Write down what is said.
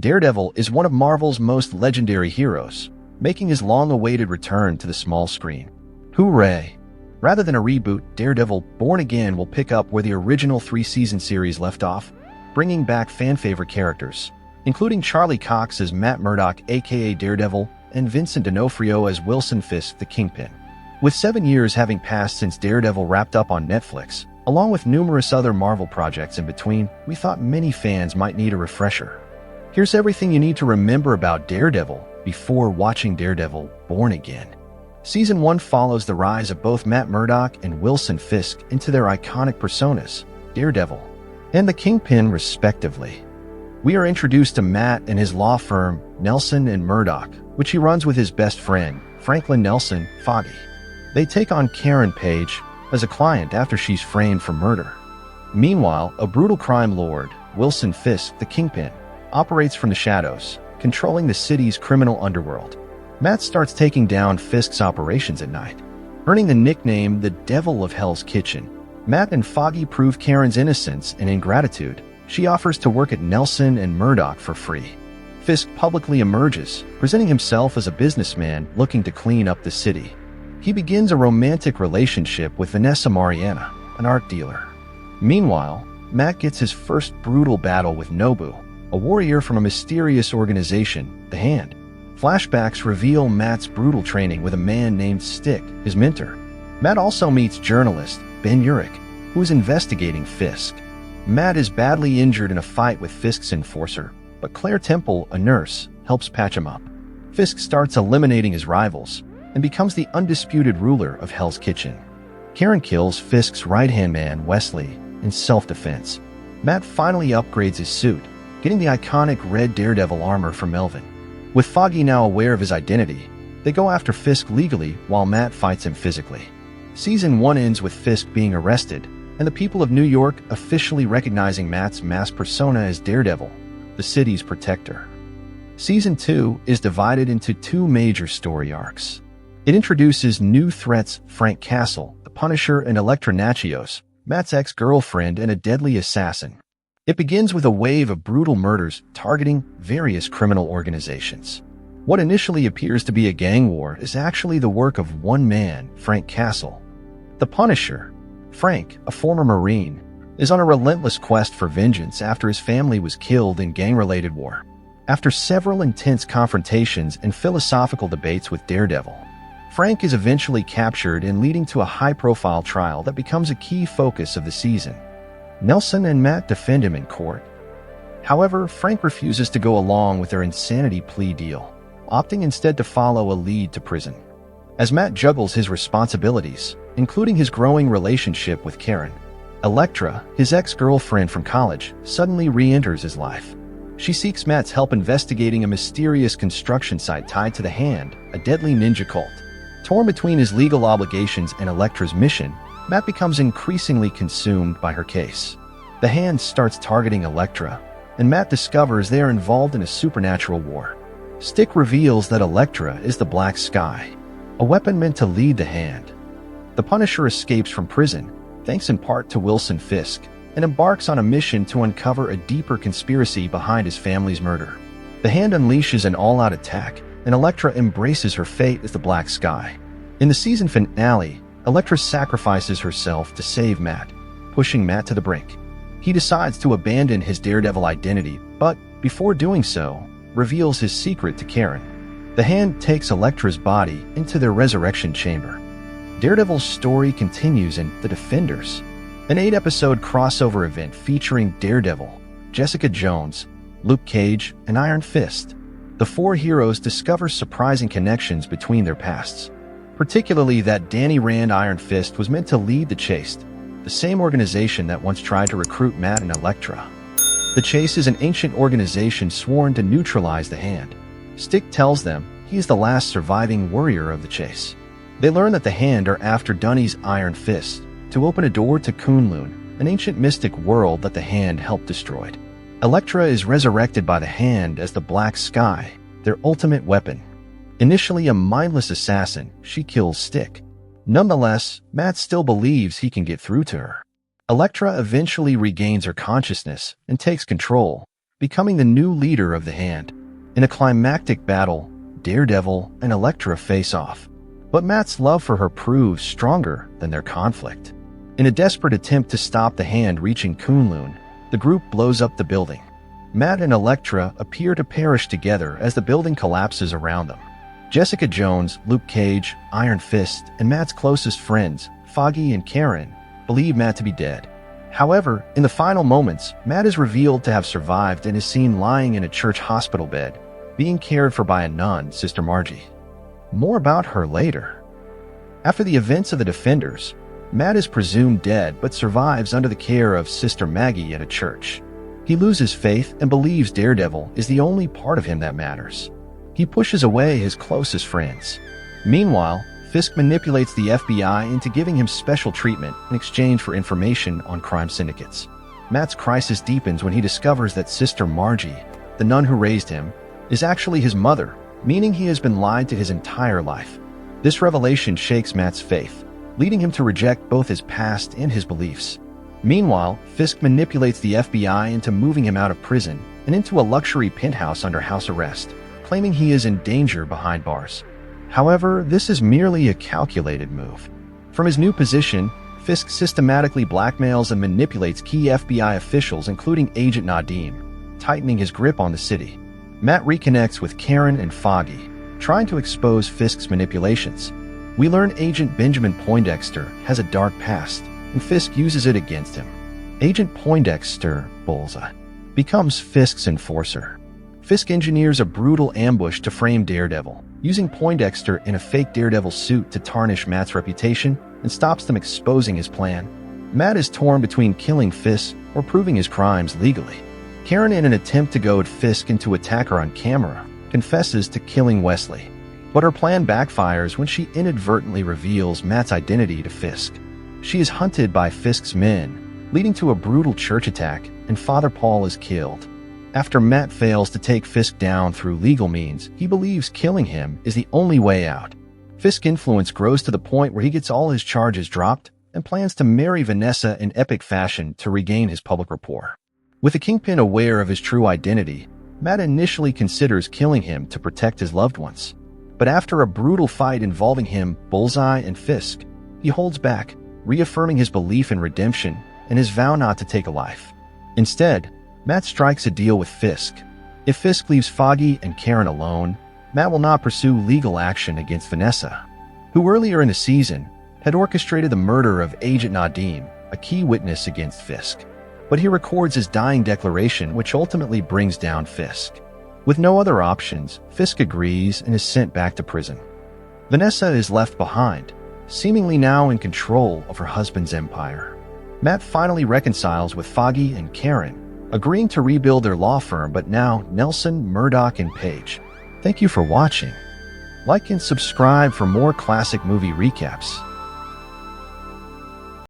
Daredevil is one of Marvel's most legendary heroes, making his long-awaited return to the small screen. Hooray! Rather than a reboot, Daredevil Born Again will pick up where the original three-season series left off, bringing back fan-favorite characters, including Charlie Cox as Matt Murdock aka Daredevil and Vincent D'Onofrio as Wilson Fisk the Kingpin. With 7 years having passed since Daredevil wrapped up on Netflix, along with numerous other Marvel projects in between, we thought many fans might need a refresher. Here's everything you need to remember about Daredevil before watching Daredevil Born Again. Season 1 follows the rise of both Matt Murdock and Wilson Fisk into their iconic personas, Daredevil and the Kingpin respectively. We are introduced to Matt and his law firm, Nelson and Murdock, which he runs with his best friend, Franklin Nelson, Foggy. They take on Karen Page as a client after she's framed for murder. Meanwhile, a brutal crime lord, Wilson Fisk the Kingpin, operates from the shadows, controlling the city's criminal underworld. Matt starts taking down Fisk's operations at night, earning the nickname the Devil of Hell's Kitchen. Matt and Foggy prove Karen's innocence, and in gratitude, she offers to work at Nelson and Murdock for free. Fisk publicly emerges, presenting himself as a businessman looking to clean up the city. He begins a romantic relationship with Vanessa Mariana, an art dealer. Meanwhile, Matt gets his first brutal battle with Nobu, a warrior from a mysterious organization, The Hand. Flashbacks reveal Matt's brutal training with a man named Stick, his mentor. Matt also meets journalist Ben Urich, who is investigating Fisk. Matt is badly injured in a fight with Fisk's enforcer, but Claire Temple, a nurse, helps patch him up. Fisk starts eliminating his rivals and becomes the undisputed ruler of Hell's Kitchen. Karen kills Fisk's right-hand man, Wesley, in self-defense. Matt finally upgrades his suit, getting the iconic red Daredevil armor from Melvin. With Foggy now aware of his identity, they go after Fisk legally while Matt fights him physically. Season 1 ends with Fisk being arrested, and the people of New York officially recognizing Matt's masked persona as Daredevil, the city's protector. Season 2 is divided into 2 major story arcs. It introduces new threats: Frank Castle, the Punisher, and Elektra Natchios, Matt's ex-girlfriend and a deadly assassin. It begins with a wave of brutal murders targeting various criminal organizations. What initially appears to be a gang war is actually the work of one man, Frank Castle. The Punisher, Frank, a former Marine, is on a relentless quest for vengeance after his family was killed in gang-related war. After several intense confrontations and philosophical debates with Daredevil, Frank is eventually captured and leading to a high-profile trial that becomes a key focus of the season. Nelson and Matt defend him in court. However, Frank refuses to go along with their insanity plea deal, opting instead to follow a lead to prison. As Matt juggles his responsibilities, including his growing relationship with Karen, Elektra, his ex-girlfriend from college, suddenly re-enters his life. She seeks Matt's help investigating a mysterious construction site tied to the Hand, a deadly ninja cult. Torn between his legal obligations and Elektra's mission, Matt becomes increasingly consumed by her case. The Hand starts targeting Elektra, and Matt discovers they are involved in a supernatural war. Stick reveals that Elektra is the Black Sky, a weapon meant to lead the Hand. The Punisher escapes from prison, thanks in part to Wilson Fisk, and embarks on a mission to uncover a deeper conspiracy behind his family's murder. The Hand unleashes an all-out attack, and Elektra embraces her fate as the Black Sky. In the season finale, Elektra sacrifices herself to save Matt, pushing Matt to the brink. He decides to abandon his Daredevil identity, but before doing so, reveals his secret to Karen. The Hand takes Elektra's body into their resurrection chamber. Daredevil's story continues in The Defenders, an 8-episode crossover event featuring Daredevil, Jessica Jones, Luke Cage, and Iron Fist. The 4 heroes discover surprising connections between their pasts, particularly that Danny Rand Iron Fist was meant to lead the Chase, the same organization that once tried to recruit Matt and Elektra. The Chase is an ancient organization sworn to neutralize the Hand. Stick tells them he is the last surviving warrior of the Chase. They learn that the Hand are after Dunny's Iron Fist to open a door to Kunlun, an ancient mystic world that the Hand helped destroy. Elektra is resurrected by the Hand as the Black Sky, their ultimate weapon. Initially a mindless assassin, she kills Stick. Nonetheless, Matt still believes he can get through to her. Elektra eventually regains her consciousness and takes control, becoming the new leader of the Hand. In a climactic battle, Daredevil and Elektra face off, but Matt's love for her proves stronger than their conflict. In a desperate attempt to stop the Hand reaching Kunlun, the group blows up the building. Matt and Elektra appear to perish together as the building collapses around them. Jessica Jones, Luke Cage, Iron Fist, and Matt's closest friends, Foggy and Karen, believe Matt to be dead. However, in the final moments, Matt is revealed to have survived and is seen lying in a church hospital bed, being cared for by a nun, Sister Margie. More about her later. After the events of the Defenders, Matt is presumed dead but survives under the care of Sister Maggie at a church. He loses faith and believes Daredevil is the only part of him that matters. He pushes away his closest friends. Meanwhile, Fisk manipulates the FBI into giving him special treatment in exchange for information on crime syndicates. Matt's crisis deepens when he discovers that Sister Margie, the nun who raised him, is actually his mother, meaning he has been lied to his entire life. This revelation shakes Matt's faith, leading him to reject both his past and his beliefs. Meanwhile, Fisk manipulates the FBI into moving him out of prison and into a luxury penthouse under house arrest, claiming he is in danger behind bars. However, this is merely a calculated move. From his new position, Fisk systematically blackmails and manipulates key FBI officials including Agent Nadim, tightening his grip on the city. Matt reconnects with Karen and Foggy, trying to expose Fisk's manipulations. We learn Agent Benjamin Poindexter has a dark past, and Fisk uses it against him. Agent Poindexter, Bullseye, becomes Fisk's enforcer. Fisk engineers a brutal ambush to frame Daredevil, using Poindexter in a fake Daredevil suit to tarnish Matt's reputation and stops them exposing his plan. Matt is torn between killing Fisk or proving his crimes legally. Karen, in an attempt to goad Fisk into attack her on camera, confesses to killing Wesley. But her plan backfires when she inadvertently reveals Matt's identity to Fisk. She is hunted by Fisk's men, leading to a brutal church attack, and Father Paul is killed. After Matt fails to take Fisk down through legal means, he believes killing him is the only way out. Fisk's influence grows to the point where he gets all his charges dropped and plans to marry Vanessa in epic fashion to regain his public rapport. With the Kingpin aware of his true identity, Matt initially considers killing him to protect his loved ones. But after a brutal fight involving him, Bullseye, and Fisk, he holds back, reaffirming his belief in redemption and his vow not to take a life. Instead, Matt strikes a deal with Fisk. If Fisk leaves Foggy and Karen alone, Matt will not pursue legal action against Vanessa, who earlier in the season had orchestrated the murder of Agent Nadim, a key witness against Fisk. But he records his dying declaration, which ultimately brings down Fisk. With no other options, Fisk agrees and is sent back to prison. Vanessa is left behind, seemingly now in control of her husband's empire. Matt finally reconciles with Foggy and Karen, agreeing to rebuild their law firm, but now Nelson, Murdoch, and Page. Thank you for watching. Like and subscribe for more classic movie recaps.